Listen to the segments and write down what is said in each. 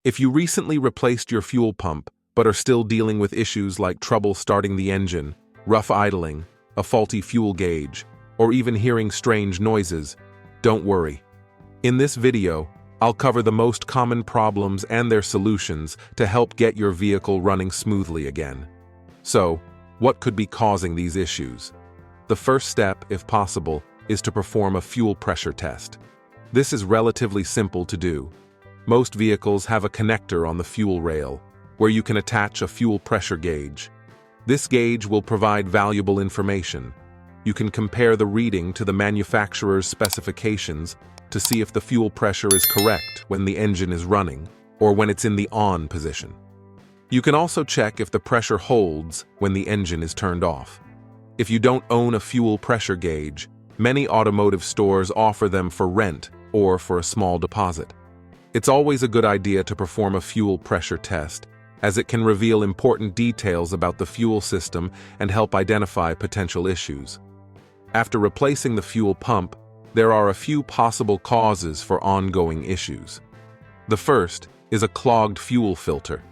If you recently replaced your fuel pump but are still dealing with issues like trouble starting the engine, rough idling, a faulty fuel gauge, or even hearing strange noises, don't worry. In this video, I'll cover the most common problems and their solutions to help get your vehicle running smoothly again. So, what could be causing these issues? The first step, if possible, is to perform a fuel pressure test. This is relatively simple to do. Most vehicles have a connector on the fuel rail, where you can attach a fuel pressure gauge. This gauge will provide valuable information. You can compare the reading to the manufacturer's specifications to see if the fuel pressure is correct when the engine is running or when it's in the on position. You can also check if the pressure holds when the engine is turned off. If you don't own a fuel pressure gauge, many automotive stores offer them for rent or for a small deposit. It's always a good idea to perform a fuel pressure test, as it can reveal important details about the fuel system and help identify potential issues. After replacing the fuel pump, there are a few possible causes for ongoing issues. The first is a clogged fuel filter.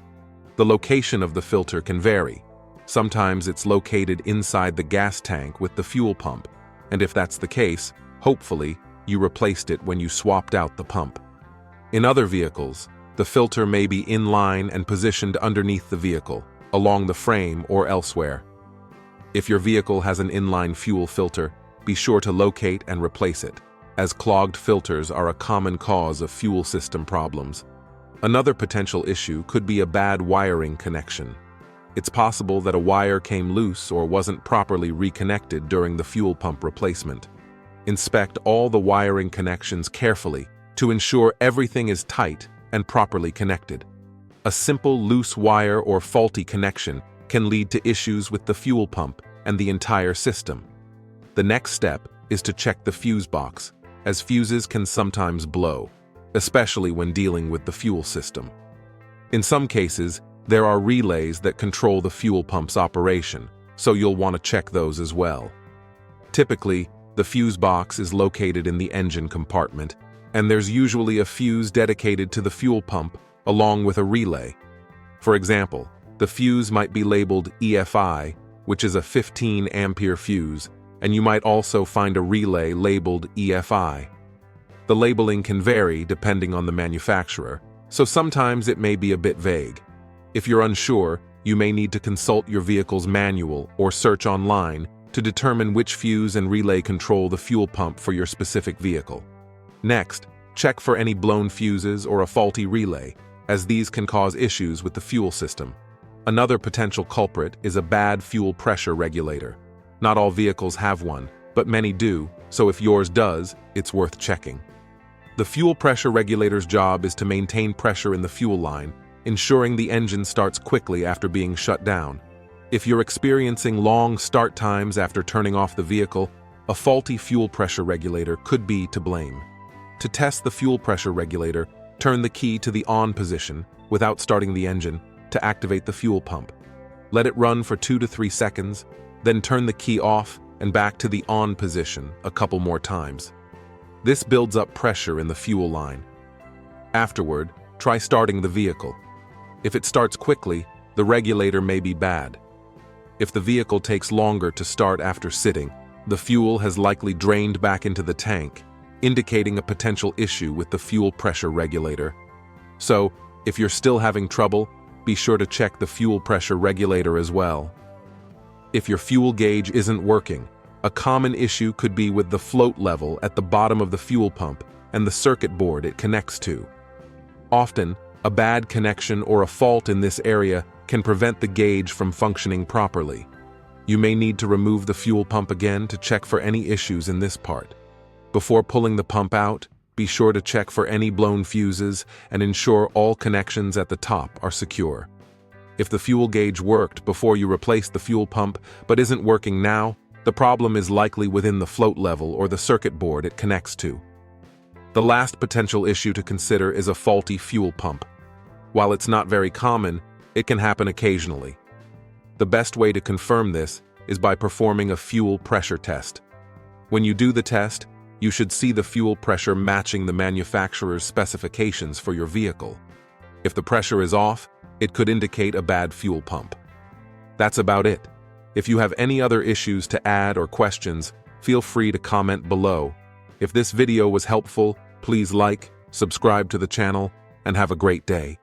The location of the filter can vary. Sometimes it's located inside the gas tank with the fuel pump, and if that's the case, hopefully, you replaced it when you swapped out the pump. In other vehicles, the filter may be inline and positioned underneath the vehicle, along the frame or elsewhere. If your vehicle has an inline fuel filter, be sure to locate and replace it, as clogged filters are a common cause of fuel system problems. Another potential issue could be a bad wiring connection. It's possible that a wire came loose or wasn't properly reconnected during the fuel pump replacement. Inspect all the wiring connections carefully to ensure everything is tight and properly connected. A simple loose wire or faulty connection can lead to issues with the fuel pump and the entire system. The next step is to check the fuse box, as fuses can sometimes blow, especially when dealing with the fuel system. In some cases, there are relays that control the fuel pump's operation, so you'll want to check those as well. Typically, the fuse box is located in the engine compartment, and there's usually a fuse dedicated to the fuel pump along with a relay. For example, the fuse might be labeled EFI, which is a 15-ampere fuse, and you might also find a relay labeled EFI. The labeling can vary depending on the manufacturer, so sometimes it may be a bit vague. If you're unsure, you may need to consult your vehicle's manual or search online to determine which fuse and relay control the fuel pump for your specific vehicle. Next, check for any blown fuses or a faulty relay, as these can cause issues with the fuel system. Another potential culprit is a bad fuel pressure regulator. Not all vehicles have one, but many do, so if yours does, it's worth checking. The fuel pressure regulator's job is to maintain pressure in the fuel line, ensuring the engine starts quickly after being shut down. If you're experiencing long start times after turning off the vehicle, a faulty fuel pressure regulator could be to blame. To test the fuel pressure regulator, turn the key to the on position without starting the engine to activate the fuel pump. Let it run for 2 to 3 seconds, then turn the key off and back to the on position a couple more times. This builds up pressure in the fuel line. Afterward, try starting the vehicle. If it starts quickly, the regulator may be bad. If the vehicle takes longer to start after sitting, the fuel has likely drained back into the tank, indicating a potential issue with the fuel pressure regulator. So, if you're still having trouble, be sure to check the fuel pressure regulator as well. If your fuel gauge isn't working, a common issue could be with the float level at the bottom of the fuel pump and the circuit board it connects to. Often, a bad connection or a fault in this area can prevent the gauge from functioning properly. You may need to remove the fuel pump again to check for any issues in this part. Before pulling the pump out, be sure to check for any blown fuses and ensure all connections at the top are secure. If the fuel gauge worked before you replaced the fuel pump but isn't working now, the problem is likely within the float level or the circuit board it connects to. The last potential issue to consider is a faulty fuel pump. While it's not very common, it can happen occasionally. The best way to confirm this is by performing a fuel pressure test. When you do the test, you should see the fuel pressure matching the manufacturer's specifications for your vehicle. If the pressure is off, it could indicate a bad fuel pump. That's about it. If you have any other issues to add or questions, feel free to comment below. If this video was helpful, please like, subscribe to the channel, and have a great day.